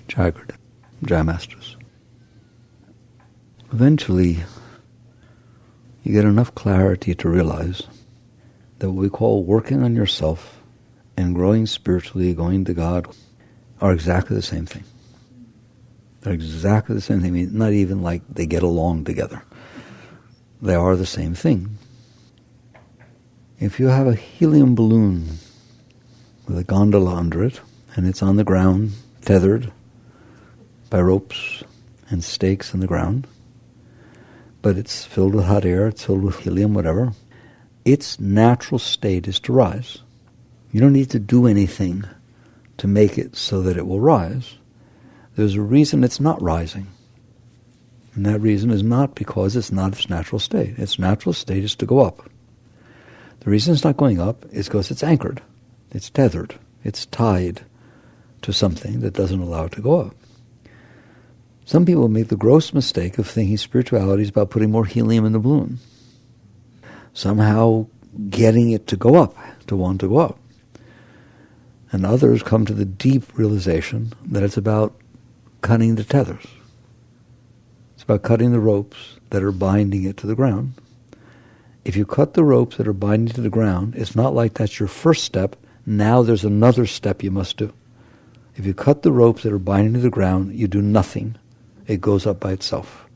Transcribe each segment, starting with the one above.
Jagged, Jai Masters. Eventually, you get enough clarity to realize that what we call working on yourself and growing spiritually, going to God, are exactly the same thing. They're exactly the same thing. I mean, not even like they get along together. They are the same thing. If you have a helium balloon with a gondola under it, and it's on the ground, tethered by ropes and stakes in the ground, but it's filled with hot air, it's filled with helium, whatever, its natural state is to rise. You don't need to do anything to make it so that it will rise. There's a reason it's not rising. And that reason is not because it's not its natural state. Its natural state is to go up. The reason it's not going up is because it's anchored. It's tethered. It's tied to something that doesn't allow it to go up. Some people make the gross mistake of thinking spirituality is about putting more helium in the balloon. Somehow getting it to go up, to want to go up. And others come to the deep realization that it's about cutting the tethers. It's about cutting the ropes that are binding it to the ground. If you cut the ropes that are binding to the ground, it's not like that's your first step. Now there's another step you must do. If you cut the ropes that are binding to the ground, you do nothing. It goes up by itself.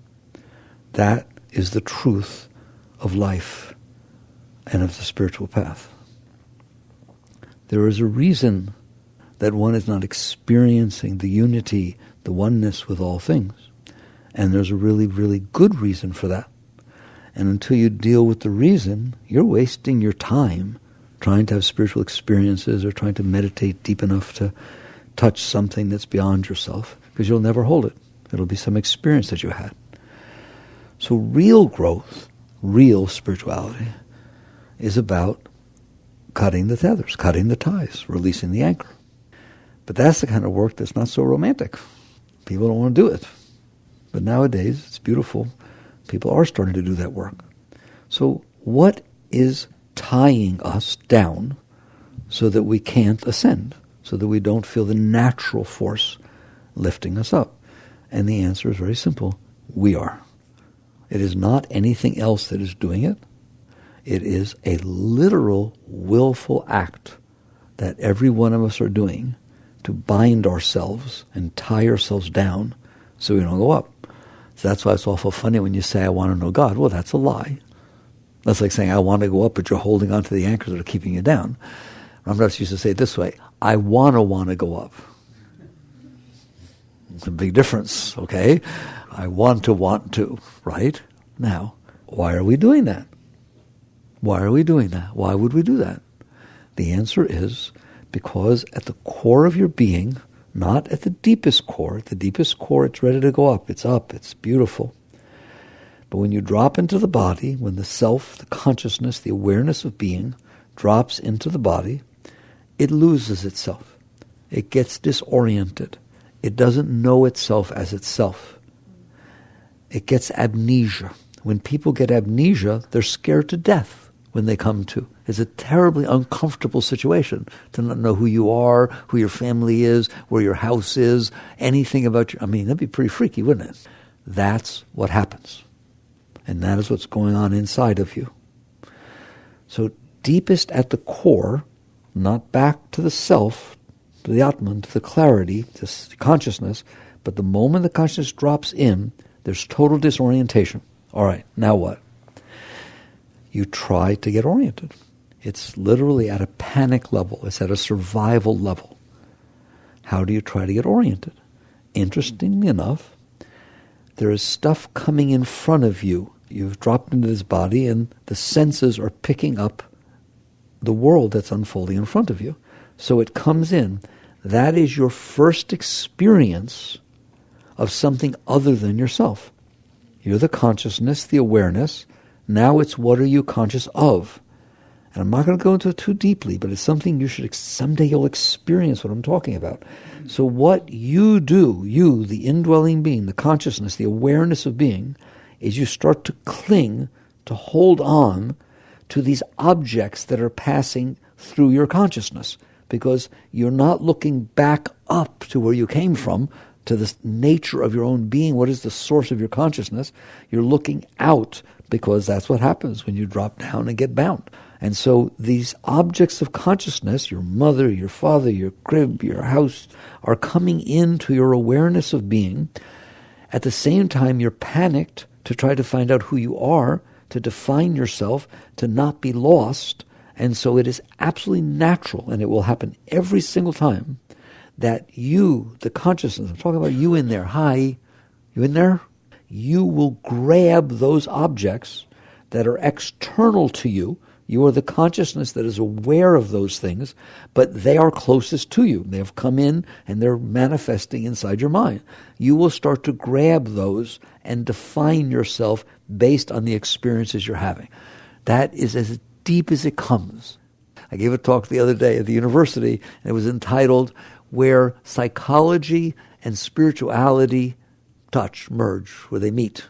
That is the truth of life and of the spiritual path. There is a reason that one is not experiencing the unity, the oneness with all things. And there's a really, really good reason for that. And until you deal with the reason, you're wasting your time trying to have spiritual experiences or trying to meditate deep enough to touch something that's beyond yourself, because you'll never hold it. It'll be some experience that you had. So real growth, real spirituality, is about cutting the tethers, cutting the ties, releasing the anchor. But that's the kind of work that's not so romantic. People don't want to do it. But nowadays, it's beautiful. People are starting to do that work. So what is tying us down so that we can't ascend, so that we don't feel the natural force lifting us up? And the answer is very simple. We are. It is not anything else that is doing it. It is a literal, willful act that every one of us are doing to bind ourselves and tie ourselves down so we don't go up. So that's why it's awful funny when you say, I want to know God. Well, that's a lie. That's like saying, I want to go up, but you're holding on to the anchors that are keeping you down. Ramdas used to say it this way, I want to go up. It's a big difference, okay? I want to, right? Now, why are we doing that? Why are we doing that? Why would we do that? The answer is because at the core of your being, not at the deepest core, it's ready to go up, it's beautiful. But when you drop into the body, when the self, the consciousness, the awareness of being drops into the body, it loses itself. It gets disoriented. It doesn't know itself as itself. It gets amnesia. When people get amnesia, they're scared to death when they come to. It's a terribly uncomfortable situation to not know who you are, who your family is, where your house is, anything about you. I mean, that'd be pretty freaky, wouldn't it? That's what happens. And that is what's going on inside of you. So deepest at the core, not back to the self, to the Atman, to the clarity, to consciousness, but the moment the consciousness drops in, there's total disorientation. All right, now what? You try to get oriented. It's literally at a panic level. It's at a survival level. How do you try to get oriented? Interestingly enough, there is stuff coming in front of you. You've dropped into this body and the senses are picking up the world that's unfolding in front of you. So it comes in. That is your first experience of something other than yourself. You're the consciousness, the awareness. Now it's what are you conscious of? And I'm not going to go into it too deeply, but it's something you should, someday you'll experience what I'm talking about. So what you do, you, the indwelling being, the consciousness, the awareness of being, is you start to cling, to hold on to these objects that are passing through your consciousness. because you're not looking back up to where you came from, to the nature of your own being. What is the source of your consciousness? You're looking out, because that's what happens when you drop down and get bound. And so these objects of consciousness, your mother, your father, your crib, your house, are coming into your awareness of being. At the same time, you're panicked to try to find out who you are, to define yourself, to not be lost. And so it is absolutely natural, and it will happen every single time, that you, the consciousness, I'm talking about you in there, hi, you in there? You will grab those objects that are external to you. You are the consciousness that is aware of those things, but they are closest to you. They have come in and they're manifesting inside your mind. You will start to grab those and define yourself based on the experiences you're having. That is as deep as it comes. I gave a talk the other day at the university, and it was entitled, Where Psychology and Spirituality Touch, Merge, where they meet.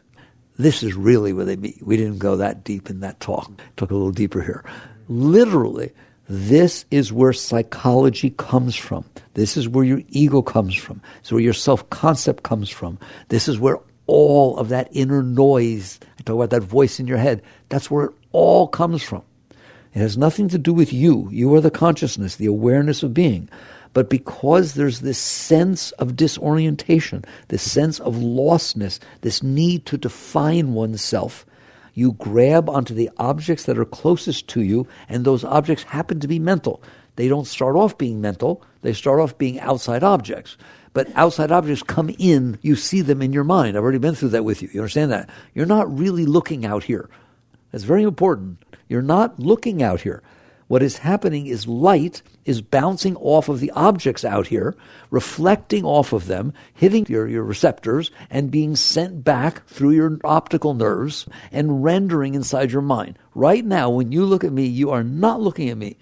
This is really where they meet. We didn't go that deep in that talk. Took a little deeper here. Literally, this is where psychology comes from. This is where your ego comes from. This is where your self-concept comes from. This is where all of that inner noise, I talk about that voice in your head, that's where it all comes from. It has nothing to do with you. You are the consciousness, the awareness of being. But because there's this sense of disorientation, this sense of lostness, this need to define oneself, you grab onto the objects that are closest to you, and those objects happen to be mental. They don't start off being mental, they start off being outside objects. But outside objects come in, you see them in your mind. I've already been through that with you. You understand that? You're not really looking out here. That's very important. You're not looking out here. What is happening is light is bouncing off of the objects out here, reflecting off of them, hitting your receptors, and being sent back through your optical nerves and rendering inside your mind. Right now, when you look at me, you are not looking at me.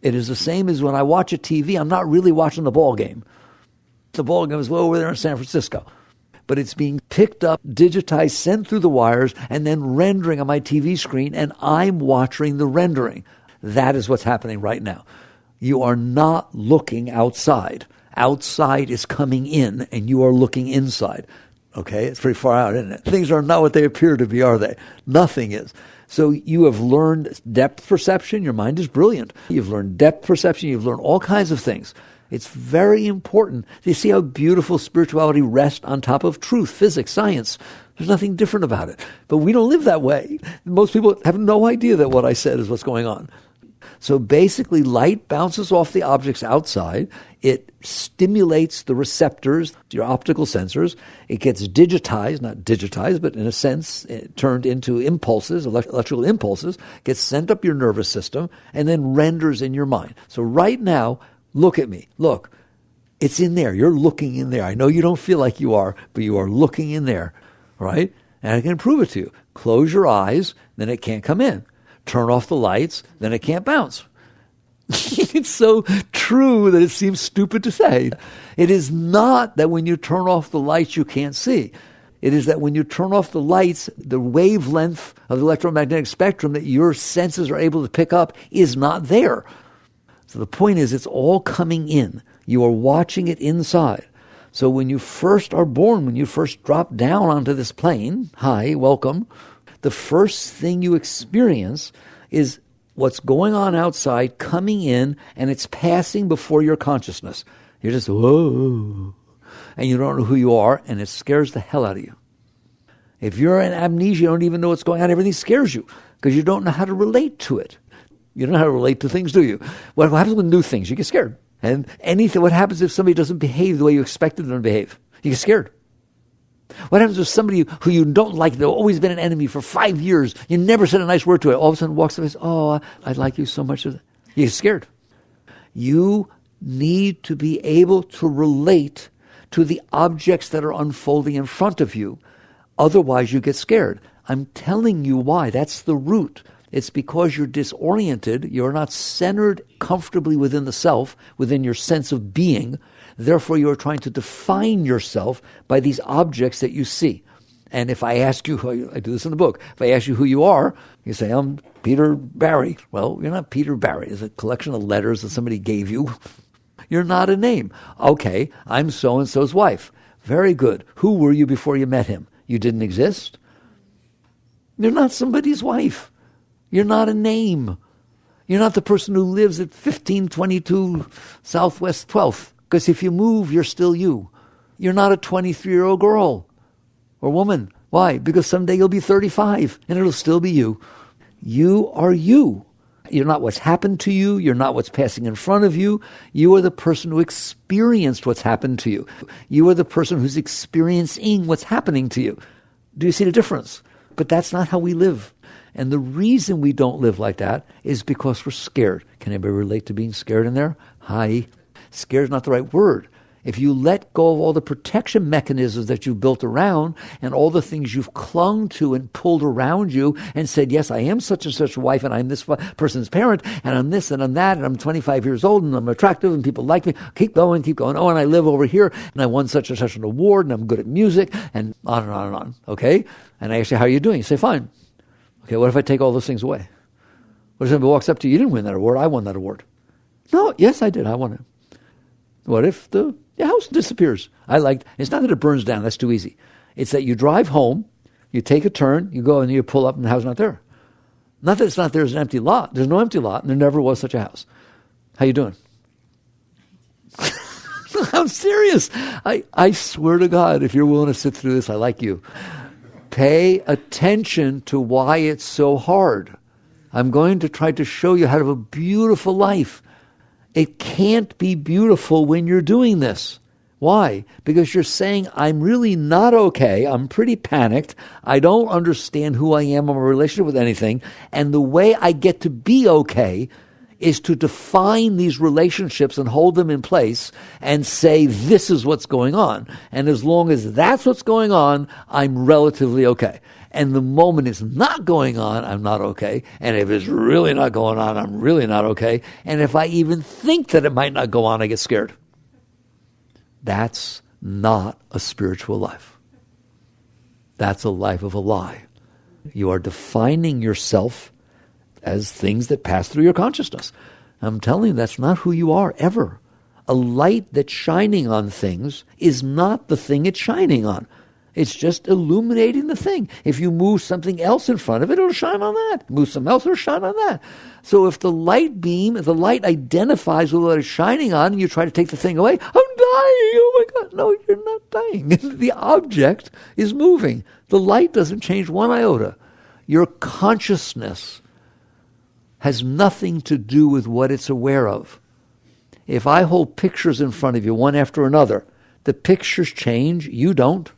It is the same as when I watch a TV, I'm not really watching the ball game. The ball game is way over there in San Francisco. But it's being picked up, digitized, sent through the wires, and then rendering on my TV screen, and I'm watching the rendering. That is what's happening right now. You are not looking outside. Outside is coming in, and you are looking inside. Okay? It's pretty far out, isn't it? Things are not what they appear to be, are they? Nothing is. So you have learned depth perception. Your mind is brilliant. You've learned depth perception. You've learned all kinds of things. It's very important. You see how beautiful spirituality rests on top of truth, physics, science. There's nothing different about it. But we don't live that way. Most people have no idea that what I said is what's going on. So basically, light bounces off the objects outside. It stimulates the receptors, your optical sensors. It gets digitized, not digitized, but in a sense, turned into impulses, electrical impulses, gets sent up your nervous system, and then renders in your mind. So right now, look at me. Look, it's in there. You're looking in there. I know you don't feel like you are, but you are looking in there, right? And I can prove it to you. Close your eyes, then it can't come in. Turn off the lights, then it can't bounce. It's so true that it seems stupid to say. It is not that when you turn off the lights you can't see. It is that when you turn off the lights, the wavelength of the electromagnetic spectrum that your senses are able to pick up is not there. So the point is, it's all coming in. You are watching it inside. So when you first are born, when you first drop down onto this plane, hi, welcome, the first thing you experience is what's going on outside coming in, and it's passing before your consciousness. You're just, whoa, and you don't know who you are, and it scares the hell out of you. If you're in amnesia, you don't even know what's going on. Everything scares you because you don't know how to relate to it. You don't know how to relate to things, do you? What happens with new things? You get scared. And what happens if somebody doesn't behave the way you expected them to behave? You get scared. What happens if somebody who you don't like, they've always been an enemy for 5 years, you never said a nice word to it, all of a sudden walks up and says, oh, I like you so much. You get scared. You need to be able to relate to the objects that are unfolding in front of you. Otherwise, you get scared. I'm telling you why. That's the root. It's because you're disoriented. You're not centered comfortably within the self, within your sense of being. Therefore, you're trying to define yourself by these objects that you see. And if I ask you, I do this in the book, if I ask you who you are, you say, I'm Peter Barry. Well, you're not Peter Barry. It's a collection of letters that somebody gave you. You're not a name. Okay, I'm so-and-so's wife. Very good. Who were you before you met him? You didn't exist? You're not somebody's wife. You're not a name. You're not the person who lives at 1522 Southwest 12th. Because if you move, you're still you. You're not a 23-year-old girl or woman. Why? Because someday you'll be 35 and it'll still be you. You are you. You're not what's happened to you. You're not what's passing in front of you. You are the person who experienced what's happened to you. You are the person who's experiencing what's happening to you. Do you see the difference? But that's not how we live. And the reason we don't live like that is because we're scared. Can anybody relate to being scared in there? Hi. Scared is not the right word. If you let go of all the protection mechanisms that you've built around and all the things you've clung to and pulled around you and said, yes, I am such and such a wife and I'm this person's parent and I'm this and I'm that and I'm 25 years old and I'm attractive and people like me. Keep going. Oh, and I live over here and I won such and such an award and I'm good at music and on and on and on. Okay? And I ask you, how are you doing? You say, fine. Okay, what if I take all those things away? What if somebody walks up to you, you didn't win that award, I won that award. No, yes, I did. I won it. What if the house disappears? It's not that it burns down, that's too easy. It's that you drive home, you take a turn, you go and you pull up and the house is not there. Not that it's not there, it's an empty lot. There's no empty lot and there never was such a house. How you doing? I'm serious. I swear to God, if you're willing to sit through this, I like you. Pay attention to why it's so hard. I'm going to try to show you how to have a beautiful life. It can't be beautiful when you're doing this. Why? Because you're saying, I'm really not okay. I'm pretty panicked. I don't understand who I am in my relationship with anything. And the way I get to be okay is to define these relationships and hold them in place and say, this is what's going on. And as long as that's what's going on, I'm relatively okay. And the moment it's not going on, I'm not okay. And if it's really not going on, I'm really not okay. And if I even think that it might not go on, I get scared. That's not a spiritual life. That's a life of a lie. You are defining yourself as things that pass through your consciousness. I'm telling you, that's not who you are, ever. A light that's shining on things is not the thing it's shining on. It's just illuminating the thing. If you move something else in front of it, it'll shine on that. Move something else, it'll shine on that. So if the light identifies with what it's shining on, and you try to take the thing away, I'm dying, oh my God. No, you're not dying. The object is moving. The light doesn't change one iota. Your consciousness has nothing to do with what it's aware of. If I hold pictures in front of you, one after another, the pictures change, you don't.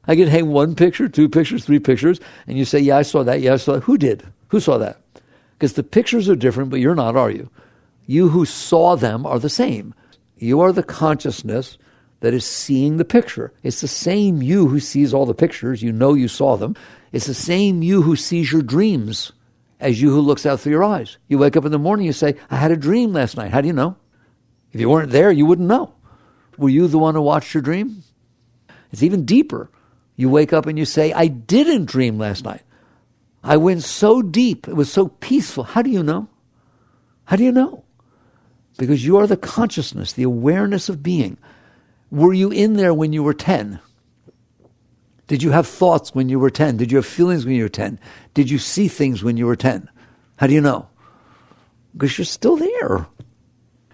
I can hang one picture, two pictures, three pictures, and you say, yeah, I saw that, yeah, I saw that. Who did? Who saw that? Because the pictures are different, but you're not, are you? You who saw them are the same. You are the consciousness that is seeing the picture. It's the same you who sees all the pictures. You know you saw them. It's the same you who sees your dreams as you who looks out through your eyes. You wake up in the morning, you say, I had a dream last night. How do you know? If you weren't there, you wouldn't know. Were you the one who watched your dream? It's even deeper. You wake up and you say, I didn't dream last night. I went so deep. It was so peaceful. How do you know? How do you know? Because you are the consciousness, the awareness of being. Were you in there when you were 10? Did you have thoughts when you were 10? Did you have feelings when you were 10? Did you see things when you were 10? How do you know? Because you're still there.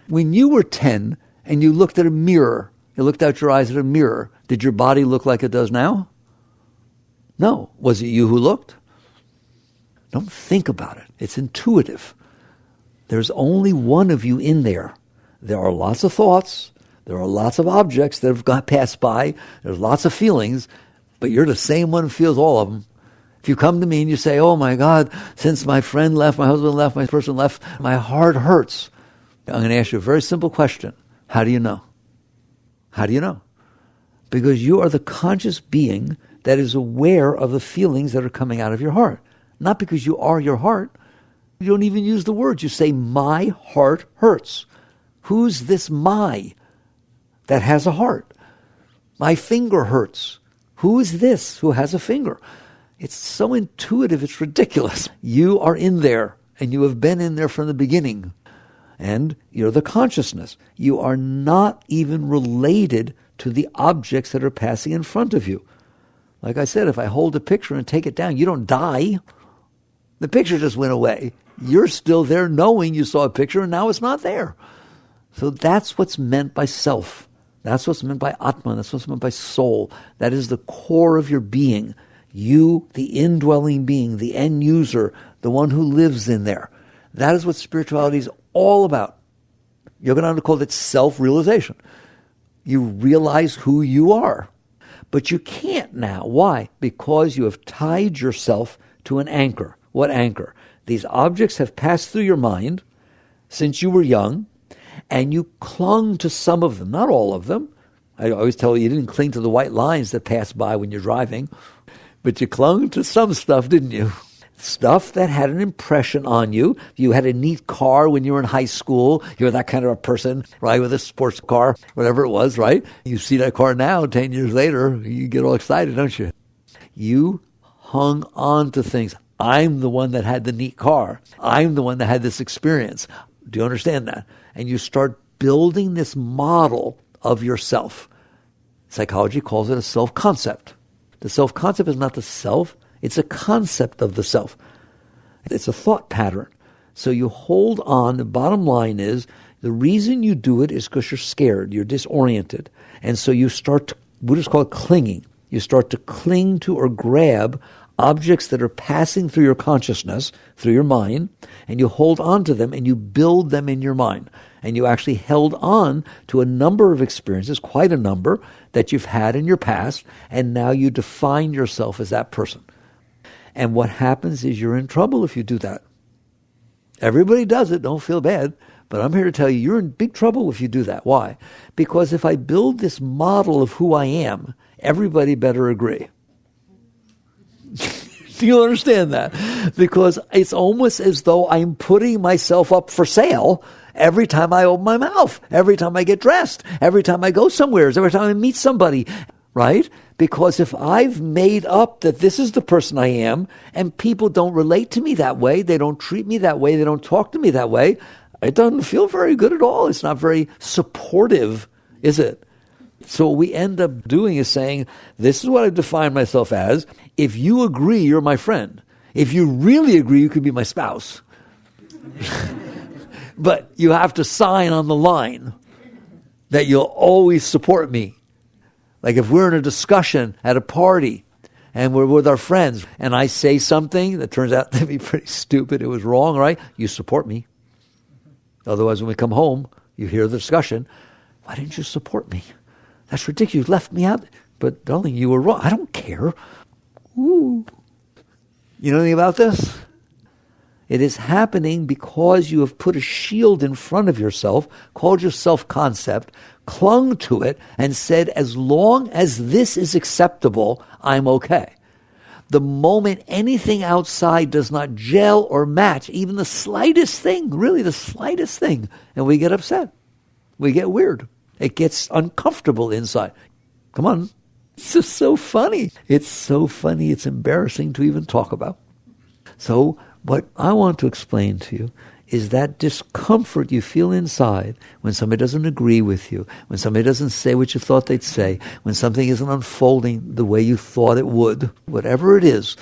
When you were 10 and you looked at a mirror, you looked out your eyes at a mirror, did your body look like it does now? No. Was it you who looked? Don't think about it. It's intuitive. There's only one of you in there. There are lots of thoughts. There are lots of objects that have passed by. There's lots of feelings, but you're the same one who feels all of them. If you come to me and you say, oh my God, since my friend left, my husband left, my person left, my heart hurts. I'm going to ask you a very simple question. How do you know? How do you know? Because you are the conscious being that is aware of the feelings that are coming out of your heart. Not because you are your heart. You don't even use the words. You say, my heart hurts. Who's this my that has a heart? My finger hurts. Who is this who has a finger? It's so intuitive, it's ridiculous. You are in there, and you have been in there from the beginning. And you're the consciousness. You are not even related to the objects that are passing in front of you. Like I said, if I hold a picture and take it down, you don't die. The picture just went away. You're still there knowing you saw a picture and now it's not there. So that's what's meant by self. That's what's meant by Atman. That's what's meant by soul. That is the core of your being. You, the indwelling being, the end user, the one who lives in there. That is what spirituality is all about. Yogananda called it self-realization. You realize who you are. But you can't now. Why? Because you have tied yourself to an anchor. What anchor? These objects have passed through your mind since you were young, and you clung to some of them, not all of them. I always tell you didn't cling to the white lines that pass by when you're driving, but you clung to some stuff, didn't you? Stuff that had an impression on you. You had a neat car when you were in high school. You're that kind of a person, right, with a sports car, whatever it was, right? You see that car now, 10 years later, you get all excited, don't you? You hung on to things. I'm the one that had the neat car. I'm the one that had this experience. Do you understand that? And you start building this model of yourself. Psychology calls it a self-concept. The self-concept is not the self. It's a concept of the self. It's a thought pattern. So you hold on. The bottom line is the reason you do it is because you're scared. You're disoriented. And so you start to, Buddhists call it clinging. You start to cling to or grab objects that are passing through your consciousness, through your mind, and you hold on to them and you build them in your mind. And you actually held on to a number of experiences, quite a number, that you've had in your past, and now you define yourself as that person. And what happens is you're in trouble if you do that. Everybody does it, don't feel bad, but I'm here to tell you you're in big trouble if you do that. Why? Because if I build this model of who I am, everybody better agree. Do you understand that? Because it's almost as though I'm putting myself up for sale every time I open my mouth, every time I get dressed, every time I go somewhere, every time I meet somebody, right? Because if I've made up that this is the person I am, and people don't relate to me that way, they don't treat me that way, they don't talk to me that way, it doesn't feel very good at all. It's not very supportive, is it? So what we end up doing is saying, this is what I've defined myself as. If you agree, you're my friend. If you really agree, you could be my spouse. But you have to sign on the line that you'll always support me. Like if we're in a discussion at a party and we're with our friends and I say something that turns out to be pretty stupid, it was wrong, right? You support me. Otherwise, when we come home, you hear the discussion. Why didn't you support me? That's ridiculous. You left me out. But darling, you were wrong. I don't care. Ooh. You know anything about this? It is happening because you have put a shield in front of yourself, called your self-concept, clung to it, and said, as long as this is acceptable, I'm okay. The moment anything outside does not gel or match, even the slightest thing, really the slightest thing, and we get upset. We get weird. It gets uncomfortable inside. Come on. It's just so funny. It's so funny. It's embarrassing to even talk about. So what I want to explain to you is that discomfort you feel inside when somebody doesn't agree with you, when somebody doesn't say what you thought they'd say, when something isn't unfolding the way you thought it would, whatever it is,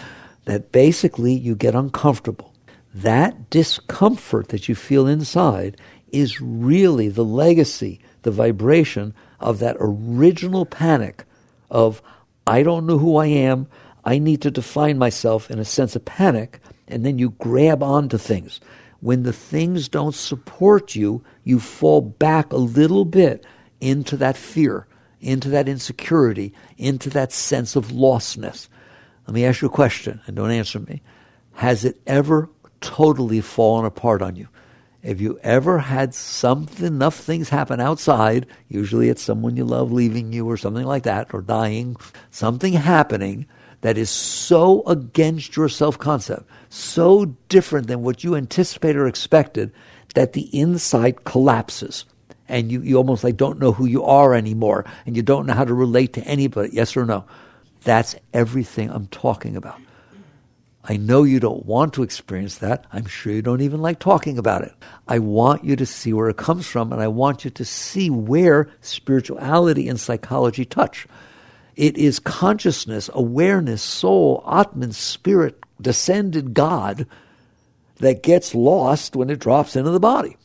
that basically you get uncomfortable. That discomfort that you feel inside is really the legacy, the vibration of that original panic of, I don't know who I am, I need to define myself in a sense of panic, and then you grab onto things. When the things don't support you, you fall back a little bit into that fear, into that insecurity, into that sense of lostness. Let me ask you a question, and don't answer me. Has it ever totally fallen apart on you? Have you ever had enough things happen outside, usually it's someone you love leaving you or something like that, or dying, something happening that is so against your self-concept, so different than what you anticipated or expected, that the inside collapses. And you almost like don't know who you are anymore, and you don't know how to relate to anybody, yes or no. That's everything I'm talking about. I know you don't want to experience that. I'm sure you don't even like talking about it. I want you to see where it comes from, and I want you to see where spirituality and psychology touch. It is consciousness, awareness, soul, Atman, spirit, descended God that gets lost when it drops into the body.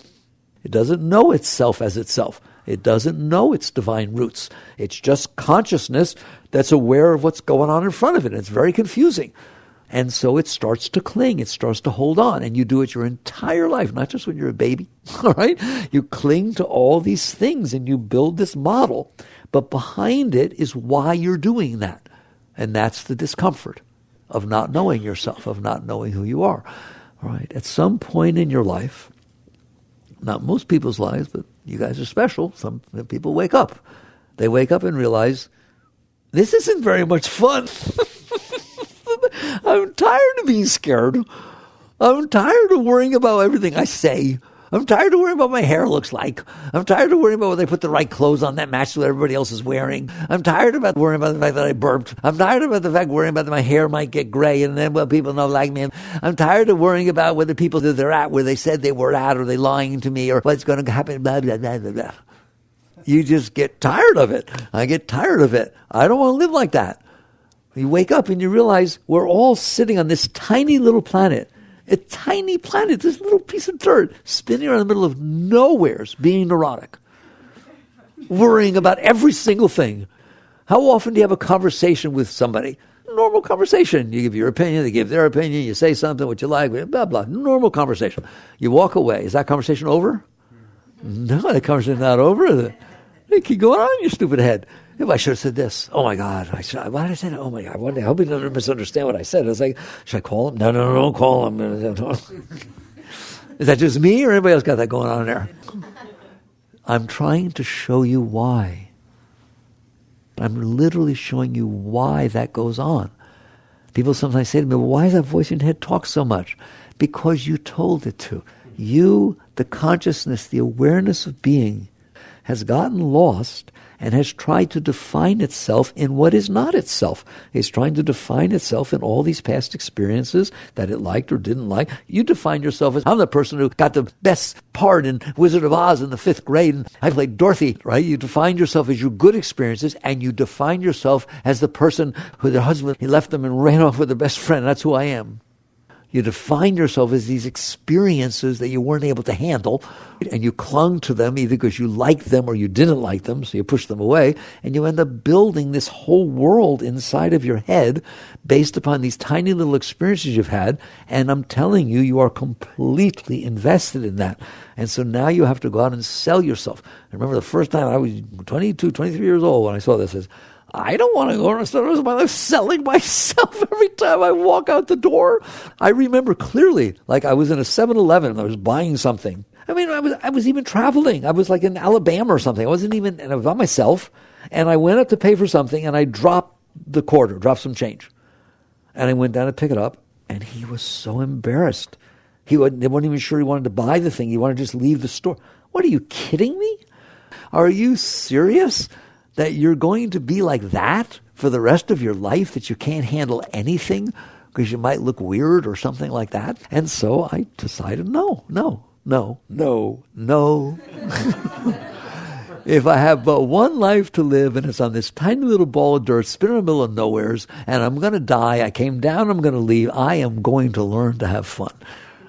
It doesn't know itself as itself. It doesn't know its divine roots. It's just consciousness that's aware of what's going on in front of it. It's very confusing. And so it starts to cling. It starts to hold on. And you do it your entire life, not just when you're a baby. All right? You cling to all these things and you build this model. But behind it is why you're doing that. And that's the discomfort of not knowing yourself, of not knowing who you are. All right? At some point in your life, not most people's lives, but you guys are special. Some people wake up. They wake up and realize, this isn't very much fun. I'm tired of being scared. I'm tired of worrying about everything I say. I'm tired of worrying about what my hair looks like. I'm tired of worrying about whether I put the right clothes on that match what everybody else is wearing. I'm tired about worrying about the fact that I burped. I'm tired about the fact worrying about that my hair might get gray and then people don't like me. I'm tired of worrying about whether people that they're at where they said they were at, or they lying to me, or what's going to happen, blah, blah, blah, blah, blah. You just get tired of it. I get tired of it. I don't want to live like that. You wake up and you realize we're all sitting on this tiny little planet. A tiny planet, this little piece of dirt, spinning around in the middle of nowheres, being neurotic. Worrying about every single thing. How often do you have a conversation with somebody? Normal conversation. You give your opinion, they give their opinion, you say something, what you like, blah, blah. Normal conversation. You walk away. Is that conversation over? No, that conversation's not over. Hey, keep going on in your stupid head. I should have said this. Oh my God. Why did I say that? Oh my God. I hope he doesn't misunderstand what I said. I was like, should I call him? No, don't call him. Is that just me or anybody else got that going on there? I'm trying to show you why. I'm literally showing you why that goes on. People sometimes say to me, well, why does that voice in your head talk so much? Because you told it to. You, the consciousness, the awareness of being, has gotten lost and has tried to define itself in what is not itself. It's trying to define itself in all these past experiences that it liked or didn't like. You define yourself as, I'm the person who got the best part in Wizard of Oz in the 5th grade, and I played Dorothy, right? You define yourself as your good experiences, and you define yourself as the person who their husband, he left them and ran off with their best friend. That's who I am. You define yourself as these experiences that you weren't able to handle, and you clung to them either because you liked them or you didn't like them, so you pushed them away, and you end up building this whole world inside of your head based upon these tiny little experiences you've had, and I'm telling you, you are completely invested in that. And so now you have to go out and sell yourself. I remember the first time I was 22, 23 years old when I saw this, I don't want to go and start the rest of my life selling myself every time I walk out the door. I remember clearly, like I was in a 7-Eleven and I was buying something. I mean, I was even traveling. I was like in Alabama or something. And I was by myself, and I went up to pay for something, and I dropped the quarter, dropped some change. And I went down to pick it up, and he was so embarrassed. They weren't even sure he wanted to buy the thing. He wanted to just leave the store. What, are you kidding me? Are you serious? That you're going to be like that for the rest of your life, that you can't handle anything because you might look weird or something like that? And so I decided, no. If I have but one life to live and it's on this tiny little ball of dirt spinning in the middle of nowheres and I'm going to die, I came down, I'm going to leave, I am going to learn to have fun.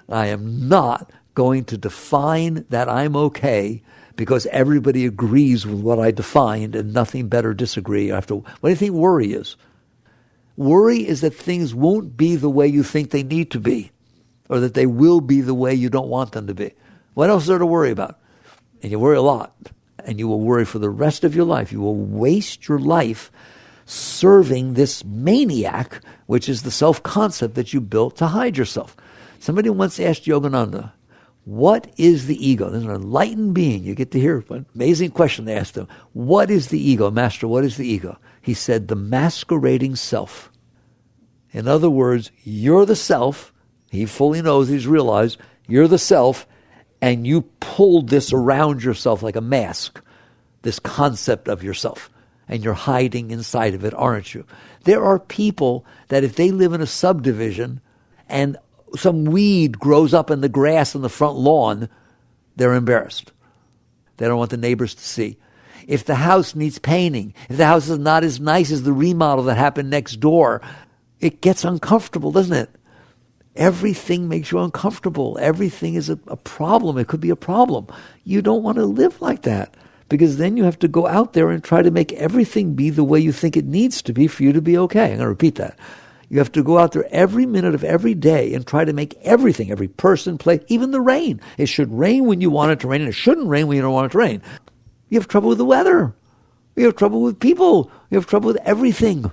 I am not going to define that I'm okay because everybody agrees with what I defined and nothing better disagree. What do you think worry is? Worry is that things won't be the way you think they need to be, or that they will be the way you don't want them to be. What else is there to worry about? And you worry a lot, and you will worry for the rest of your life. You will waste your life serving this maniac, which is the self-concept that you built to hide yourself. Somebody once asked Yogananda, what is the ego? There's an enlightened being. You get to hear an amazing question they asked him. What is the ego? Master, what is the ego? He said, the masquerading self. In other words, you're the self. He fully knows, he's realized, you're the self, and you pulled this around yourself like a mask, this concept of yourself, and you're hiding inside of it, aren't you? There are people that if they live in a subdivision, and some weed grows up in the grass on the front lawn, they're embarrassed. They don't want the neighbors to see. If the house needs painting, if the house is not as nice as the remodel that happened next door, it gets uncomfortable, doesn't it? Everything makes you uncomfortable. Everything is a problem. It could be a problem. You don't want to live like that, because then you have to go out there and try to make everything be the way you think it needs to be for you to be okay. I'm going to repeat that. You have to go out there every minute of every day and try to make everything, every person, place, even the rain. It should rain when you want it to rain, and it shouldn't rain when you don't want it to rain. You have trouble with the weather. You have trouble with people. You have trouble with everything.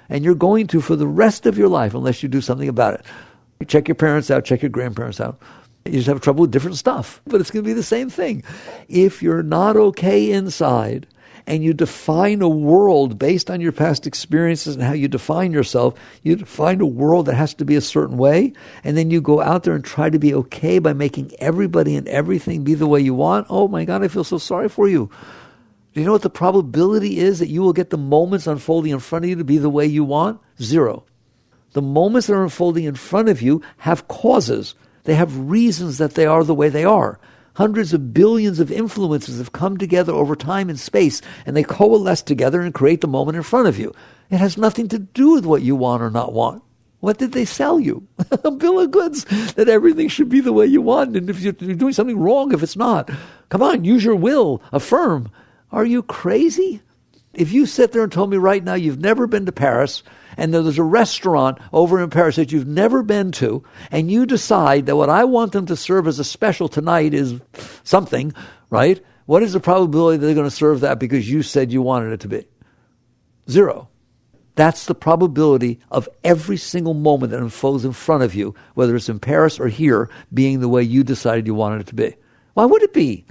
And you're going to for the rest of your life unless you do something about it. You check your parents out, check your grandparents out. You just have trouble with different stuff. But it's going to be the same thing. If you're not okay inside, and you define a world based on your past experiences and how you define yourself, you define a world that has to be a certain way, and then you go out there and try to be okay by making everybody and everything be the way you want. Oh my God, I feel so sorry for you. Do you know what the probability is that you will get the moments unfolding in front of you to be the way you want? 0. The moments that are unfolding in front of you have causes. They have reasons that they are the way they are. Hundreds of billions of influences have come together over time and space, and they coalesce together and create the moment in front of you. It has nothing to do with what you want or not want. What did they sell you? A bill of goods that everything should be the way you want, and if you're doing something wrong if it's not. Come on, use your will, affirm. Are you crazy? If you sit there and told me right now you've never been to Paris, and there's a restaurant over in Paris that you've never been to, and you decide that what I want them to serve as a special tonight is something, right? What is the probability that they're going to serve that because you said you wanted it to be? 0. That's the probability of every single moment that unfolds in front of you, whether it's in Paris or here, being the way you decided you wanted it to be. Why would it be?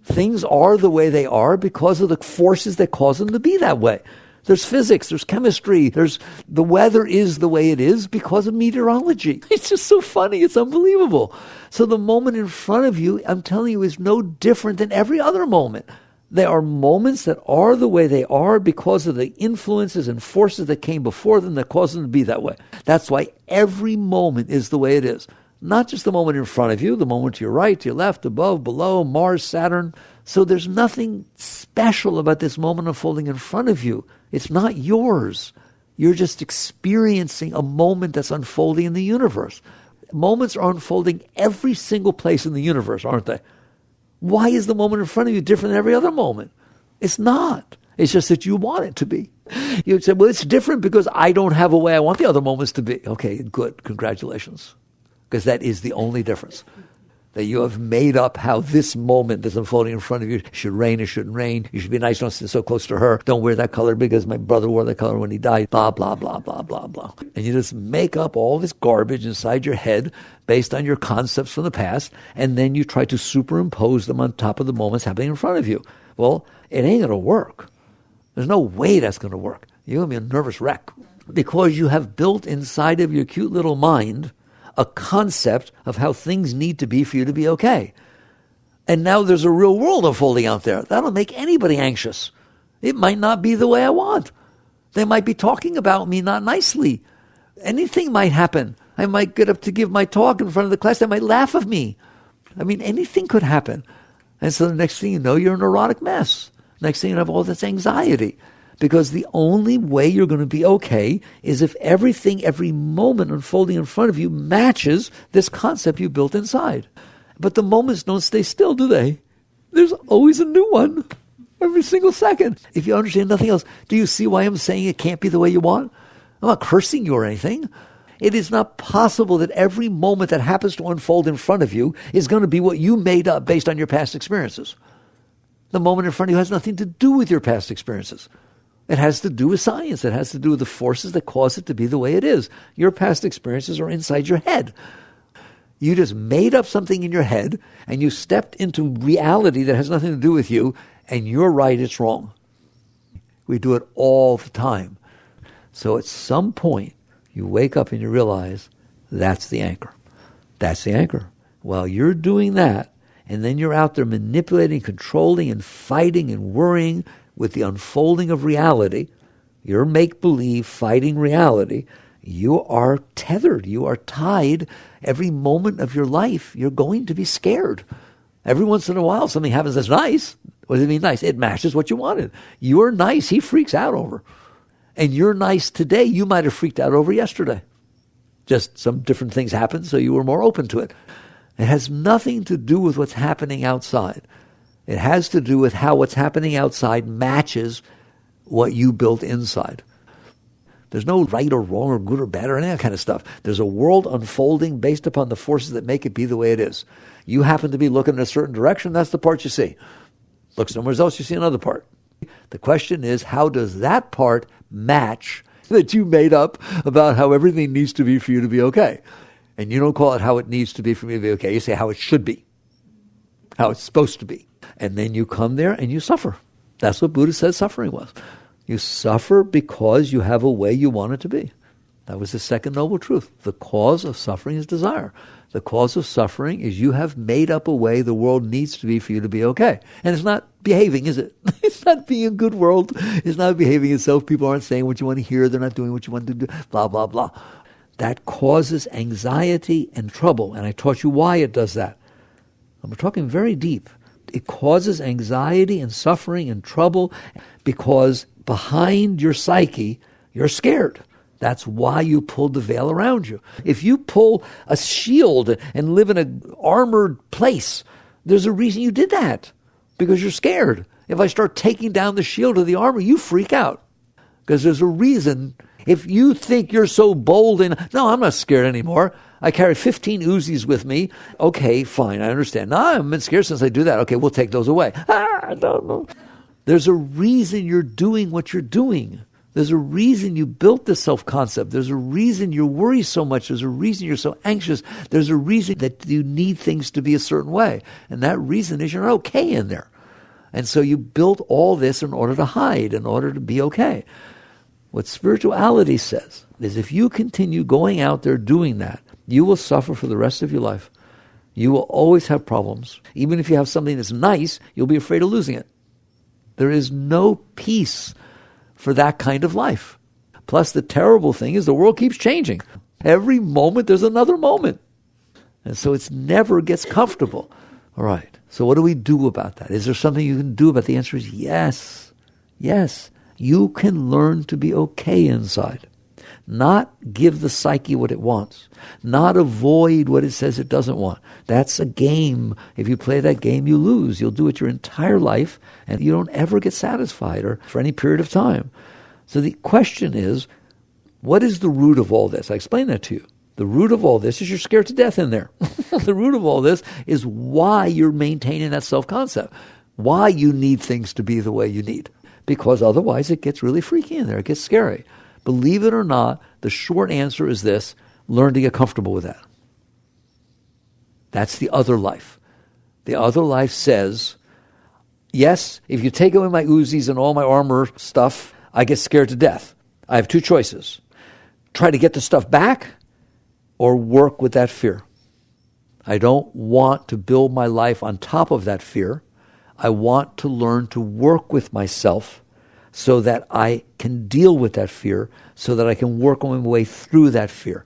Things are the way they are because of the forces that cause them to be that way. There's physics, there's chemistry, the weather is the way it is because of meteorology. It's just so funny, it's unbelievable. So the moment in front of you, I'm telling you, is no different than every other moment. There are moments that are the way they are because of the influences and forces that came before them that cause them to be that way. That's why every moment is the way it is. Not just the moment in front of you, the moment to your right, to your left, above, below, Mars, Saturn. So there's nothing special about this moment unfolding in front of you. It's not yours. You're just experiencing a moment that's unfolding in the universe. Moments are unfolding every single place in the universe, aren't they? Why is the moment in front of you different than every other moment? It's not. It's just that you want it to be. You would say, well, it's different because I don't have a way I want the other moments to be. Okay, good. Congratulations. Because that is the only difference. That you have made up how this moment that's unfolding in front of you should rain, it shouldn't rain. You should be nice, don't sit so close to her. Don't wear that color because my brother wore that color when he died. Blah, blah, blah, blah, blah, blah. And you just make up all this garbage inside your head based on your concepts from the past, and then you try to superimpose them on top of the moments happening in front of you. Well, it ain't going to work. There's no way that's going to work. You're going to be a nervous wreck. Because you have built inside of your cute little mind a concept of how things need to be for you to be okay. And now there's a real world unfolding out there. That'll make anybody anxious. It might not be the way I want. They might be talking about me not nicely. Anything might happen. I might get up to give my talk in front of the class. They might laugh at me. I mean, anything could happen. And so the next thing you know, you're a neurotic mess. Next thing you have all this anxiety. Because the only way you're going to be okay is if everything, every moment unfolding in front of you matches this concept you built inside. But the moments don't stay still, do they? There's always a new one. Every single second. If you understand nothing else, do you see why I'm saying it can't be the way you want? I'm not cursing you or anything. It is not possible that every moment that happens to unfold in front of you is going to be what you made up based on your past experiences. The moment in front of you has nothing to do with your past experiences. It has to do with science. It has to do with the forces that cause it to be the way it is. Your past experiences are inside your head. You just made up something in your head, and you stepped into reality that has nothing to do with you, and you're right, it's wrong. We do it all the time. So at some point, you wake up and you realize that's the anchor. That's the anchor. While you're doing that, and then you're out there manipulating, controlling, and fighting and worrying with the unfolding of reality, your make-believe fighting reality, you are tethered. You are tied. Every moment of your life, you're going to be scared. Every once in a while, something happens that's nice. What does it mean nice? It matches what you wanted. You're nice, he freaks out over. And you're nice today, you might have freaked out over yesterday. Just some different things happened, so you were more open to it. It has nothing to do with what's happening outside. It has to do with how what's happening outside matches what you built inside. There's no right or wrong or good or bad or any of that kind of stuff. There's a world unfolding based upon the forces that make it be the way it is. You happen to be looking in a certain direction, that's the part you see. Look somewhere else, you see another part. The question is, how does that part match that you made up about how everything needs to be for you to be okay? And you don't call it how it needs to be for me to be okay. You say how it should be, how it's supposed to be. And then you come there and you suffer. That's what Buddha said suffering was. You suffer because you have a way you want it to be. That was the second noble truth. The cause of suffering is desire. The cause of suffering is you have made up a way the world needs to be for you to be okay. And it's not behaving, is it? It's not being a good world. It's not behaving itself. People aren't saying what you want to hear. They're not doing what you want to do. Blah, blah, blah. That causes anxiety and trouble. And I taught you why it does that. I'm talking very deep. It causes anxiety and suffering and trouble because behind your psyche, you're scared. That's why you pulled the veil around you. If you pull a shield and live in an armored place, there's a reason you did that, because you're scared. If I start taking down the shield or the armor, you freak out, because there's a reason. If you think you're so bold and, no, I'm not scared anymore. I carry 15 Uzis with me. Okay, fine, I understand. No, I've been scared since I do that. Okay, we'll take those away. I don't know. There's a reason you're doing what you're doing. There's a reason you built this self-concept. There's a reason you worry so much. There's a reason you're so anxious. There's a reason that you need things to be a certain way. And that reason is you're not okay in there. And so you built all this in order to hide, in order to be okay. What spirituality says is if you continue going out there doing that, you will suffer for the rest of your life. You will always have problems. Even if you have something that's nice, you'll be afraid of losing it. There is no peace for that kind of life. Plus, the terrible thing is the world keeps changing. Every moment there's another moment. And so it never gets comfortable. All right, so what do we do about that? Is there something you can do about it? The answer is yes. Yes. You can learn to be okay inside. Not give the psyche what it wants. Not avoid what it says it doesn't want. That's a game. If you play that game, you lose. You'll do it your entire life, and you don't ever get satisfied or for any period of time. So the question is, what is the root of all this? I explained that to you. The root of all this is you're scared to death in there. The root of all this is why you're maintaining that self-concept. Why you need things to be the way you need. Because otherwise it gets really freaky in there. It gets scary. Believe it or not, the short answer is this: learn to get comfortable with that. That's the other life. The other life says, yes, if you take away my Uzis and all my armor stuff, I get scared to death. I have two choices. Try to get the stuff back or work with that fear. I don't want to build my life on top of that fear. I want to learn to work with myself so that I can deal with that fear, so that I can work my way through that fear.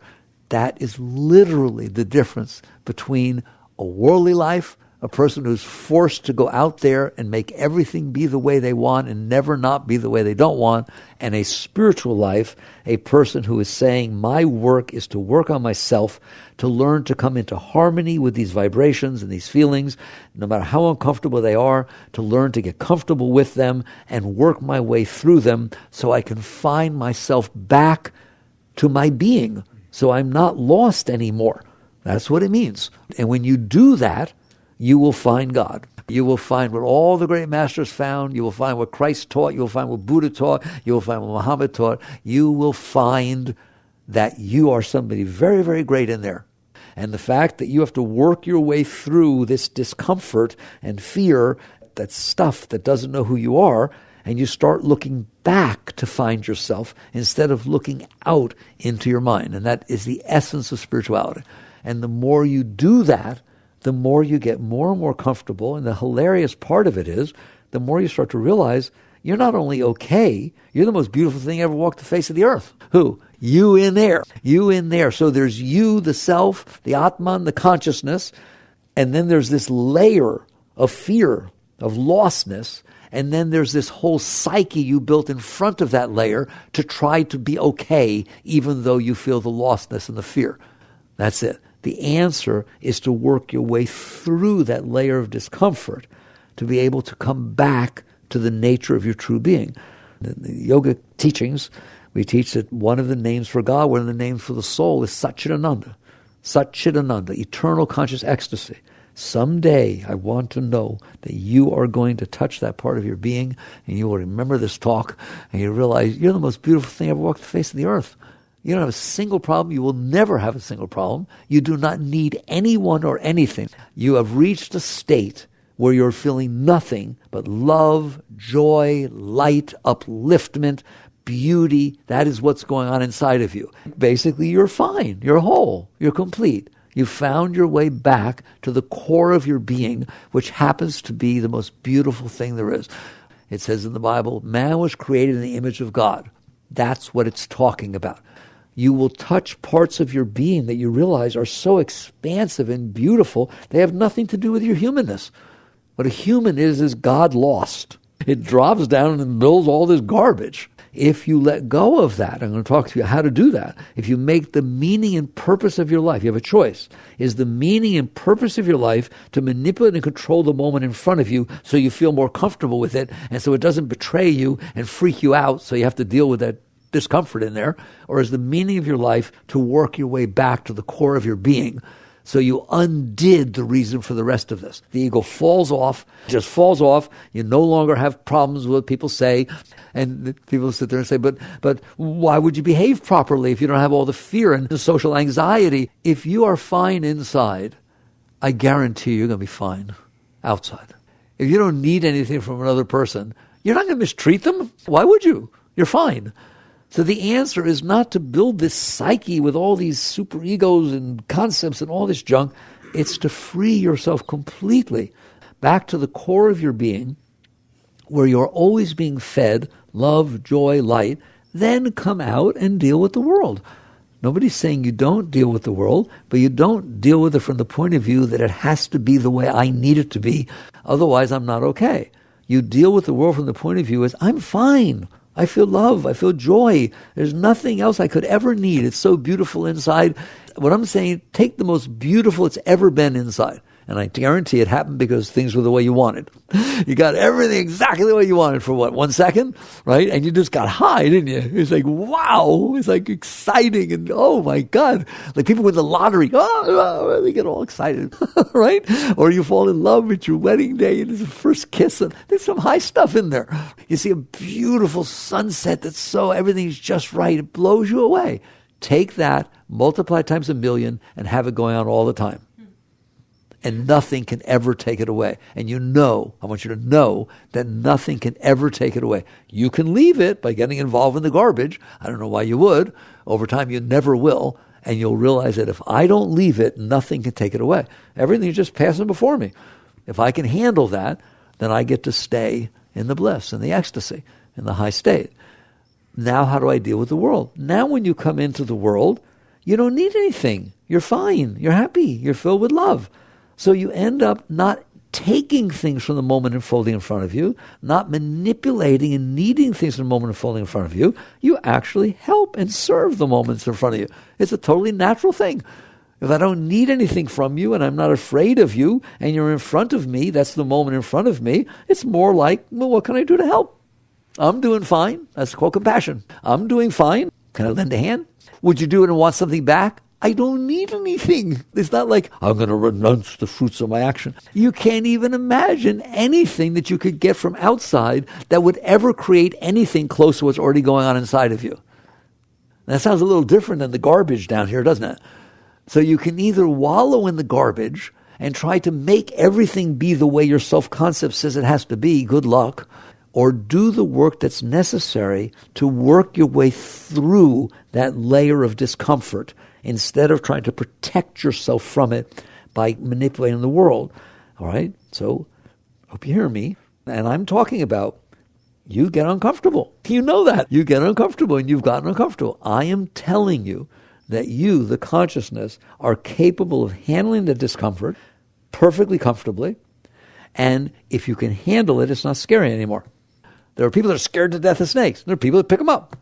That is literally the difference between a worldly life, a person who's forced to go out there and make everything be the way they want and never not be the way they don't want, and a spiritual life, a person who is saying, my work is to work on myself, to learn to come into harmony with these vibrations and these feelings, no matter how uncomfortable they are, to learn to get comfortable with them and work my way through them so I can find myself back to my being, so I'm not lost anymore. That's what it means. And when you do that, you will find God. You will find what all the great masters found. You will find what Christ taught. You will find what Buddha taught. You will find what Muhammad taught. You will find that you are somebody very, very great in there. And the fact that you have to work your way through this discomfort and fear, that stuff that doesn't know who you are, and you start looking back to find yourself instead of looking out into your mind. And that is the essence of spirituality. And the more you do that, the more you get more and more comfortable. And the hilarious part of it is, the more you start to realize you're not only okay, you're the most beautiful thing ever walked the face of the earth. Who? You in there. You in there. So there's you, the self, the Atman, the consciousness, and then there's this layer of fear, of lostness, and then there's this whole psyche you built in front of that layer to try to be okay, even though you feel the lostness and the fear. That's it. The answer is to work your way through that layer of discomfort to be able to come back to the nature of your true being. In the yoga teachings, we teach that one of the names for God, one of the names for the soul is Satchidananda. Satchidananda, eternal conscious ecstasy. Someday I want to know that you are going to touch that part of your being and you will remember this talk and you realize you're the most beautiful thing ever walked the face of the earth. You don't have a single problem. You will never have a single problem. You do not need anyone or anything. You have reached a state where you're feeling nothing but love, joy, light, upliftment, beauty. That is what's going on inside of you. Basically, you're fine. You're whole. You're complete. You found your way back to the core of your being, which happens to be the most beautiful thing there is. It says in the Bible, man was created in the image of God. That's what it's talking about. You will touch parts of your being that you realize are so expansive and beautiful, they have nothing to do with your humanness. What a human is God lost. It drops down and builds all this garbage. If you let go of that, I'm going to talk to you how to do that. If you make the meaning and purpose of your life, you have a choice. Is the meaning and purpose of your life to manipulate and control the moment in front of you so you feel more comfortable with it and so it doesn't betray you and freak you out so you have to deal with that discomfort in there? Or is the meaning of your life to work your way back to the core of your being so you undid the reason for the rest of this? The ego falls off, just falls off. You no longer have problems with what people say. And people sit there and say, but why would you behave properly if you don't have all the fear and the social anxiety? If you are fine inside, I guarantee you're going to be fine outside. If you don't need anything from another person, you're not going to mistreat them. Why would you? You're fine. So the answer is not to build this psyche with all these super egos and concepts and all this junk. It's to free yourself completely back to the core of your being, where you're always being fed love, joy, light, then come out and deal with the world. Nobody's saying you don't deal with the world, but you don't deal with it from the point of view that it has to be the way I need it to be. Otherwise, I'm not okay. You deal with the world from the point of view as, I'm fine. I feel love. I feel joy. There's nothing else I could ever need. It's so beautiful inside. What I'm saying, take the most beautiful it's ever been inside. And I guarantee it happened because things were the way you wanted. You got everything exactly the way you wanted for what, 1 second? Right? And you just got high, didn't you? It's like, wow. It's like exciting. And oh my God. Like people win the lottery. Oh, they get all excited. Right? Or you fall in love with your wedding day and it's the first kiss. And there's some high stuff in there. You see a beautiful sunset that's so, everything's just right. It blows you away. Take that, multiply it times 1,000,000 and have it going on all the time. And nothing can ever take it away. And you know, I want you to know that nothing can ever take it away. You can leave it by getting involved in the garbage. I don't know why you would. Over time, you never will. And you'll realize that if I don't leave it, nothing can take it away. Everything's just passing before me. If I can handle that, then I get to stay in the bliss, in the ecstasy, in the high state. Now, how do I deal with the world? Now, when you come into the world, you don't need anything. You're fine. You're happy. You're filled with love. So you end up not taking things from the moment unfolding in front of you, not manipulating and needing things from the moment unfolding in front of you. You actually help and serve the moments in front of you. It's a totally natural thing. If I don't need anything from you and I'm not afraid of you and you're in front of me, that's the moment in front of me, it's more like, well, what can I do to help? I'm doing fine. That's called compassion. I'm doing fine. Can I lend a hand? Would you do it and want something back? I don't need anything. It's not like I'm going to renounce the fruits of my action. You can't even imagine anything that you could get from outside that would ever create anything close to what's already going on inside of you. That sounds a little different than the garbage down here, doesn't it? So you can either wallow in the garbage and try to make everything be the way your self-concept says it has to be, good luck, or do the work that's necessary to work your way through that layer of discomfort instead of trying to protect yourself from it by manipulating the world. All right? So, hope you hear me. And I'm talking about you get uncomfortable. You know that. You get uncomfortable, and you've gotten uncomfortable. I am telling you that you, the consciousness, are capable of handling the discomfort perfectly comfortably, and if you can handle it, it's not scary anymore. There are people that are scared to death of snakes. There are people that pick them up.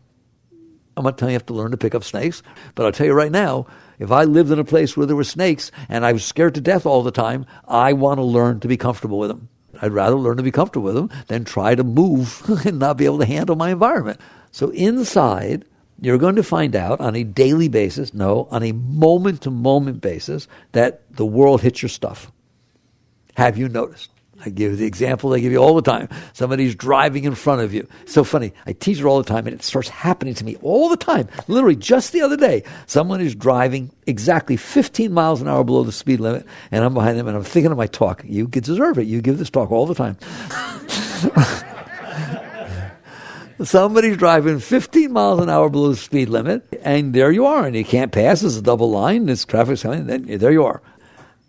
I'm not telling you have to learn to pick up snakes, but I'll tell you right now, if I lived in a place where there were snakes and I was scared to death all the time, I want to learn to be comfortable with them. I'd rather learn to be comfortable with them than try to move and not be able to handle my environment. So inside, you're going to find out on a daily basis, no, on a moment-to-moment basis, that the world hits your stuff. Have you noticed? I give you the example I give you all the time. Somebody's driving in front of you. So funny. I teach it all the time, and it starts happening to me all the time. Literally, just the other day, someone is driving exactly 15 miles an hour below the speed limit, and I'm behind them, and I'm thinking of my talk. You deserve it. You give this talk all the time. Somebody's driving 15 miles an hour below the speed limit, and there you are, and you can't pass. There's a double line. There's traffic coming. Then there you are.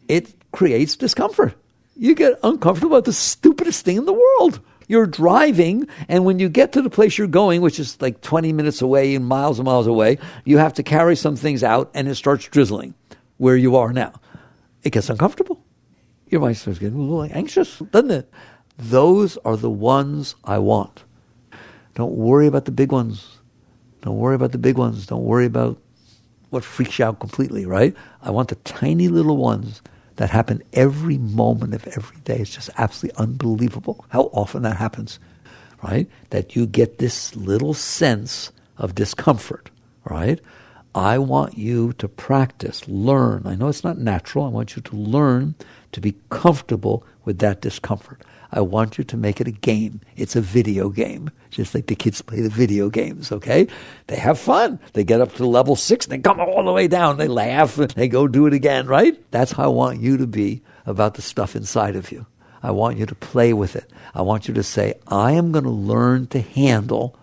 It creates discomfort. You get uncomfortable about the stupidest thing in the world. You're driving, and when you get to the place you're going, which is like 20 minutes away and miles away, you have to carry some things out, and it starts drizzling where you are now. It gets uncomfortable. Your mind starts getting a little anxious, doesn't it? Those are the ones I want. Don't worry about the big ones. Don't worry about the big ones. Don't worry about what freaks you out completely, right? I want the tiny little ones that happen every moment of every day. It's just absolutely unbelievable how often that happens, right? That you get this little sense of discomfort, right? I want you to practice, learn. I know it's not natural. I want you to learn to be comfortable with that discomfort. I want you to make it a game. It's a video game, just like the kids play the video games, okay? They have fun. They get up to level 6, and they come all the way down. They laugh, and they go do it again, right? That's how I want you to be about the stuff inside of you. I want you to play with it. I want you to say, I am going to learn to handle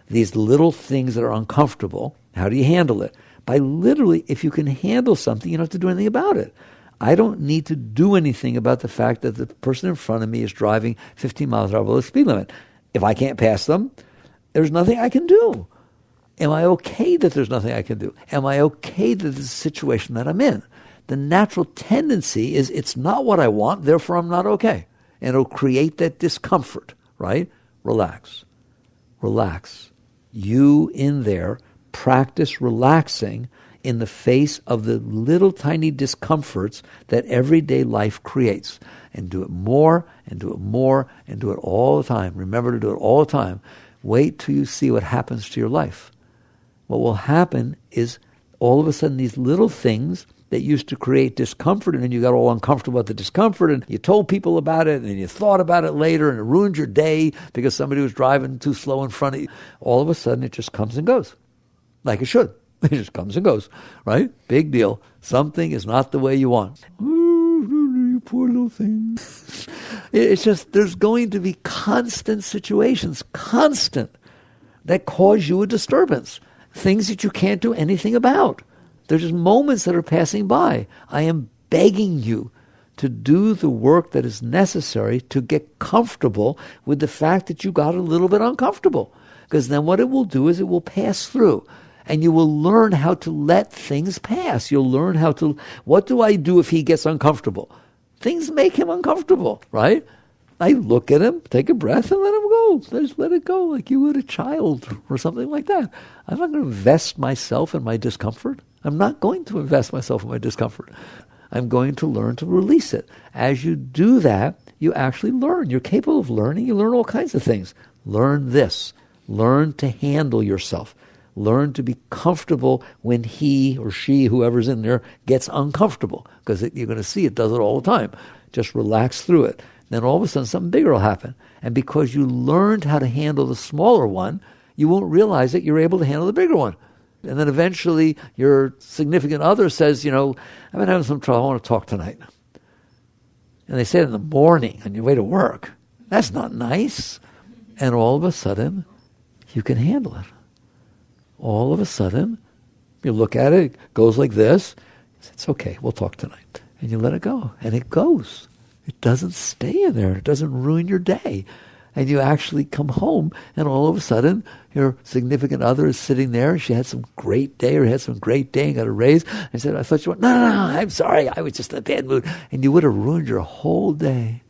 these little things that are uncomfortable. How do you handle it? By literally, if you can handle something, you don't have to do anything about it. I don't need to do anything about the fact that the person in front of me is driving 15 miles an hour below the speed limit. If I can't pass them, there's nothing I can do. Am I okay that there's nothing I can do? Am I okay that this is a situation that I'm in? The natural tendency is it's not what I want, therefore I'm not okay. And it'll create that discomfort, right? Relax. Relax. You in there, practice relaxing in the face of the little tiny discomforts that everyday life creates. And do it more, and do it more, and do it all the time. Remember to do it all the time. Wait till you see what happens to your life. What will happen is all of a sudden these little things that used to create discomfort, and then you got all uncomfortable about the discomfort, and you told people about it, and you thought about it later, and it ruined your day because somebody was driving too slow in front of you. All of a sudden it just comes and goes, like it should. It just comes and goes, right? Big deal. Something is not the way you want. You poor little thing. It's just, there's going to be constant situations, that cause you a disturbance. Things that you can't do anything about. They're just moments that are passing by. I am begging you to do the work that is necessary to get comfortable with the fact that you got a little bit uncomfortable. Because then what it will do is it will pass through. And you will learn how to let things pass. You'll learn how to, what do I do if he gets uncomfortable? Things make him uncomfortable, right? I look at him, take a breath, and let him go. Just let it go like you would a child or something like that. I'm not going to invest myself in my discomfort. I'm not going to invest myself in my discomfort. I'm going to learn to release it. As you do that, you actually learn. You're capable of learning. You learn all kinds of things. Learn this. Learn to handle yourself. Learn to be comfortable when he or she, whoever's in there, gets uncomfortable. Because you're going to see it does it all the time. Just relax through it. Then all of a sudden something bigger will happen. And because you learned how to handle the smaller one, you won't realize that you're able to handle the bigger one. And then eventually your significant other says, I've been having some trouble. I want to talk tonight. And they say it in the morning on your way to work. That's not nice. And all of a sudden, you can handle it. All of a sudden, you look at it, it goes like this. It's okay, we'll talk tonight. And you let it go. And it goes. It doesn't stay in there. It doesn't ruin your day. And you actually come home, and all of a sudden, your significant other is sitting there, and she had some great day, or had some great day, and got a raise, and said, I thought you went, no, I'm sorry, I was just in a bad mood. And you would have ruined your whole day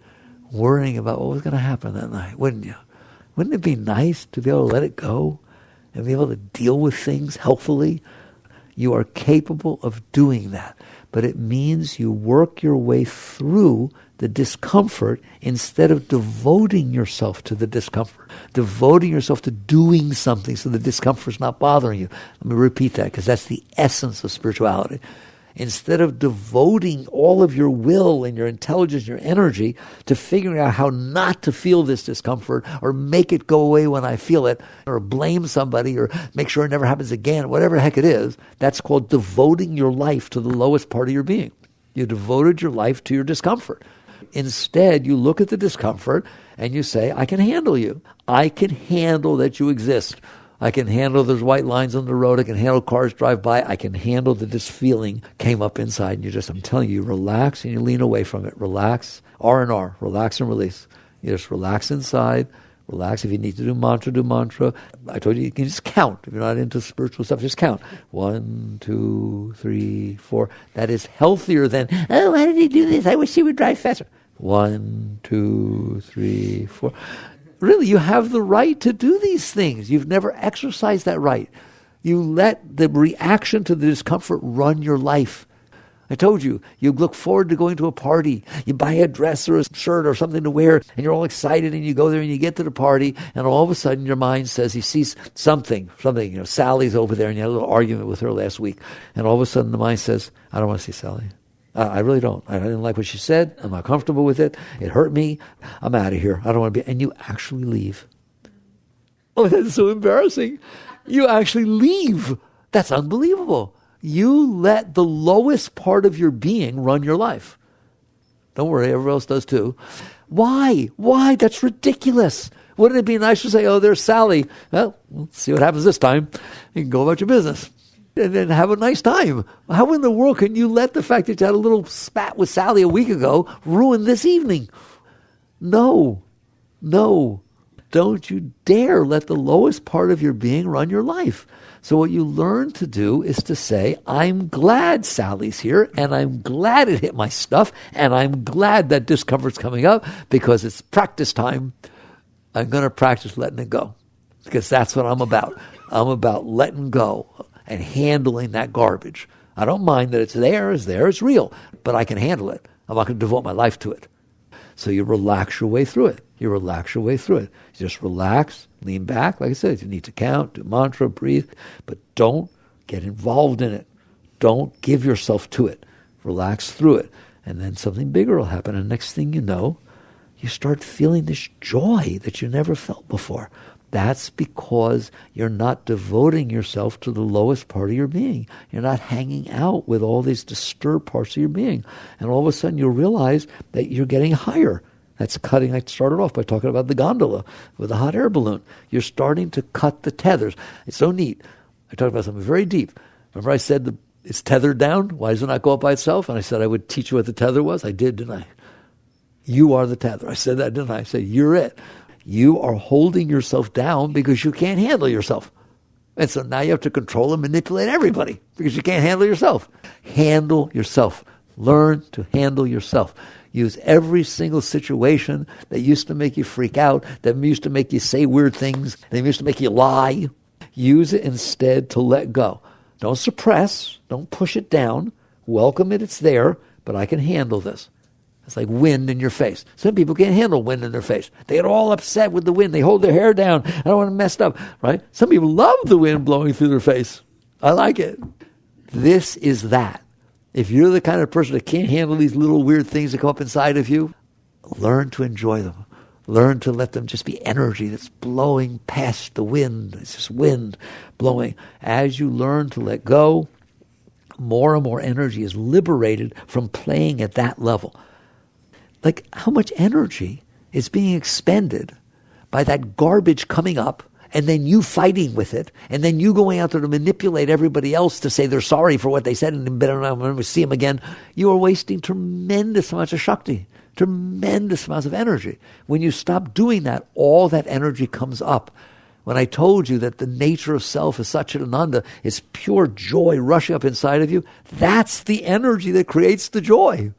worrying about what was going to happen that night, wouldn't you? Wouldn't it be nice to be able to let it go and be able to deal with things healthfully? You are capable of doing that, but it means you work your way through the discomfort instead of devoting yourself to the discomfort, devoting yourself to doing something so the discomfort's not bothering you. Let me repeat that, because that's the essence of spirituality. Instead of devoting all of your will and your intelligence, your energy to figuring out how not to feel this discomfort or make it go away when I feel it or blame somebody or make sure it never happens again, whatever the heck it is, that's called devoting your life to the lowest part of your being. You devoted your life to your discomfort. Instead, you look at the discomfort and you say, I can handle you. I can handle that you exist. I can handle there's white lines on the road. I can handle cars drive by. I can handle that this feeling came up inside. And you just, I'm telling you, relax and you lean away from it. Relax, R&R, relax and release. You just relax inside. Relax. If you need to do mantra. I told you can just count. If you're not into spiritual stuff, just count. 1, 2, 3, 4. That is healthier than, oh, why did he do this? I wish he would drive faster. 1, 2, 3, 4. Really, you have the right to do these things. You've never exercised that right. You let the reaction to the discomfort run your life. I told you, you look forward to going to a party. You buy a dress or a shirt or something to wear, and you're all excited, and you go there and you get to the party, and all of a sudden your mind says, he sees something, Sally's over there, and you had a little argument with her last week, and all of a sudden the mind says, I don't want to see Sally. I really don't. I didn't like what she said. I'm not comfortable with it. It hurt me. I'm out of here. I don't want to be. And you actually leave. Oh, that's so embarrassing. You actually leave. That's unbelievable. You let the lowest part of your being run your life. Don't worry, everyone else does too. Why? That's ridiculous. Wouldn't it be nice to say, oh, there's Sally. Well, we'll see what happens this time. You can go about your business. And then have a nice time. How in the world can you let the fact that you had a little spat with Sally a week ago ruin this evening? No. Don't you dare let the lowest part of your being run your life. So what you learn to do is to say, I'm glad Sally's here, and I'm glad it hit my stuff, and I'm glad that discomfort's coming up because it's practice time. I'm going to practice letting it go because that's what I'm about. I'm about letting go and handling that garbage. I don't mind that it's real, but I can handle it. I'm not going to devote my life to it. So you relax your way through it. You just relax, lean back. Like I said, you need to count, do mantra, breathe, but don't get involved in it. Don't give yourself to it. Relax through it. And then something bigger will happen. And next thing you know, you start feeling this joy that you never felt before. That's because you're not devoting yourself to the lowest part of your being. You're not hanging out with all these disturbed parts of your being. And all of a sudden you realize that you're getting higher. That's cutting. I started off by talking about the gondola with the hot air balloon. You're starting to cut the tethers. It's so neat. I talked about something very deep. Remember I said it's tethered down? Why does it not go up by itself? And I said I would teach you what the tether was. I did, didn't I? You are the tether. I said that, didn't I? I said, you're it. You are holding yourself down because you can't handle yourself. And so now you have to control and manipulate everybody because you can't handle yourself. Handle yourself. Learn to handle yourself. Use every single situation that used to make you freak out, that used to make you say weird things, that used to make you lie. Use it instead to let go. Don't suppress. Don't push it down. Welcome it. It's there, but I can handle this. It's like wind in your face. Some people can't handle wind in their face. They get all upset with the wind. They hold their hair down. I don't want to mess up, right? Some people love the wind blowing through their face. I like it. This is that. If you're the kind of person that can't handle these little weird things that come up inside of you, learn to enjoy them. Learn to let them just be energy that's blowing past the wind. It's just wind blowing. As you learn to let go, more and more energy is liberated from playing at that level. Like how much energy is being expended by that garbage coming up and then you fighting with it and then you going out there to manipulate everybody else to say they're sorry for what they said and better not see them again. You are wasting tremendous amounts of Shakti. Tremendous amounts of energy. When you stop doing that, all that energy comes up. When I told you that the nature of self is Satchidananda, it's pure joy rushing up inside of you, that's the energy that creates the joy.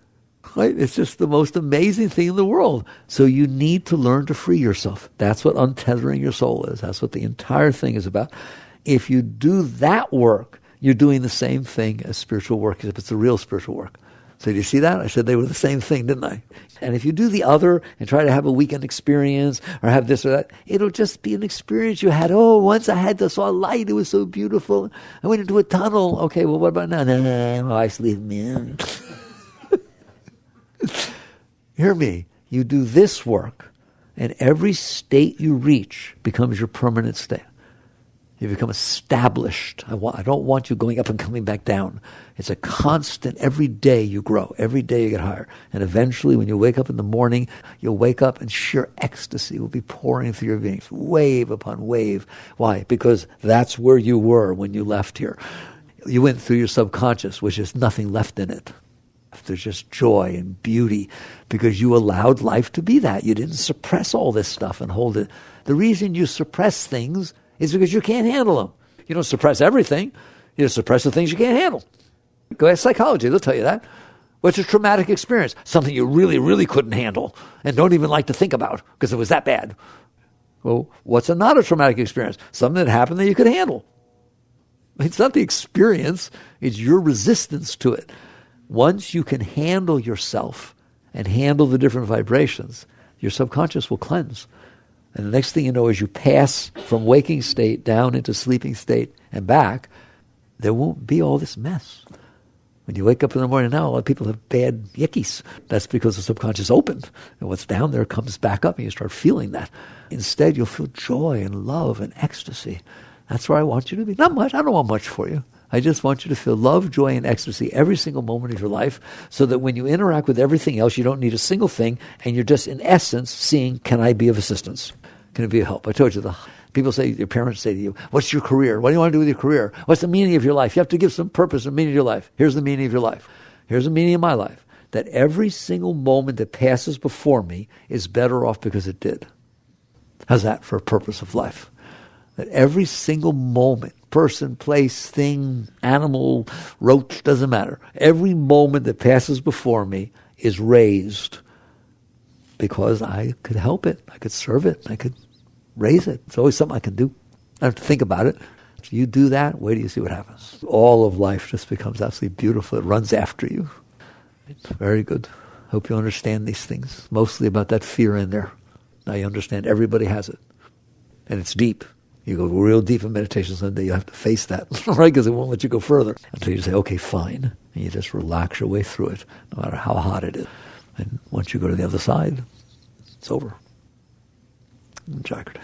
Right? It's just the most amazing thing in the world. So you need to learn to free yourself. That's what untethering your soul is. That's what the entire thing is about. If you do that work, you're doing the same thing as spiritual work, except it's the real spiritual work. So do you see that? I said they were the same thing, didn't I? And if you do the other and try to have a weekend experience or have this or that, it'll just be an experience you had. Oh, once I saw a light, it was so beautiful. I went into a tunnel. Okay, well, what about now? No, my wife's leaving me. Hear me. You do this work, and every state you reach becomes your permanent state. You become established. I don't want you going up and coming back down. It's a constant. Every day you grow. Every day you get higher. And eventually when you wake up in the morning, you'll wake up and sheer ecstasy will be pouring through your veins, wave upon wave. Why? Because that's where you were when you left here. You went through your subconscious, which is nothing left in it. There's just joy and beauty because you allowed life to be that. You didn't suppress all this stuff and hold it. The reason you suppress things is because you can't handle them. You don't suppress everything. You just suppress the things you can't handle. Go ask psychology. They'll tell you that. What's a traumatic experience? Something you really, really couldn't handle and don't even like to think about because it was that bad. Well, what's not a traumatic experience? Something that happened that you could handle. It's not the experience. It's your resistance to it. Once you can handle yourself and handle the different vibrations, your subconscious will cleanse. And the next thing you know, as you pass from waking state down into sleeping state and back, there won't be all this mess. When you wake up in the morning now, a lot of people have bad yickies. That's because the subconscious opened. And what's down there comes back up and you start feeling that. Instead, you'll feel joy and love and ecstasy. That's where I want you to be. Not much. I don't want much for you. I just want you to feel love, joy, and ecstasy every single moment of your life so that when you interact with everything else, you don't need a single thing, and you're just, in essence, seeing, can I be of assistance? Can it be of help? I told you, people say, your parents say to you, what's your career? What do you want to do with your career? What's the meaning of your life? You have to give some purpose and meaning to your life. Here's the meaning of your life. Here's the meaning of my life. That every single moment that passes before me is better off because it did. How's that for a purpose of life? That every single moment, person, place, thing, animal, roach, doesn't matter. Every moment that passes before me is raised because I could help it. I could serve it. I could raise it. It's always something I can do. I don't have to think about it. If you do that, wait till you see what happens. All of life just becomes absolutely beautiful. It runs after you. It's very good. Hope you understand these things. Mostly about that fear in there. Now you understand everybody has it. And it's deep. You go real deep in meditation someday, you have to face that, right? Because it won't let you go further until you say, okay, fine. And you just relax your way through it, no matter how hot it is. And once you go to the other side, it's over. Jagrata.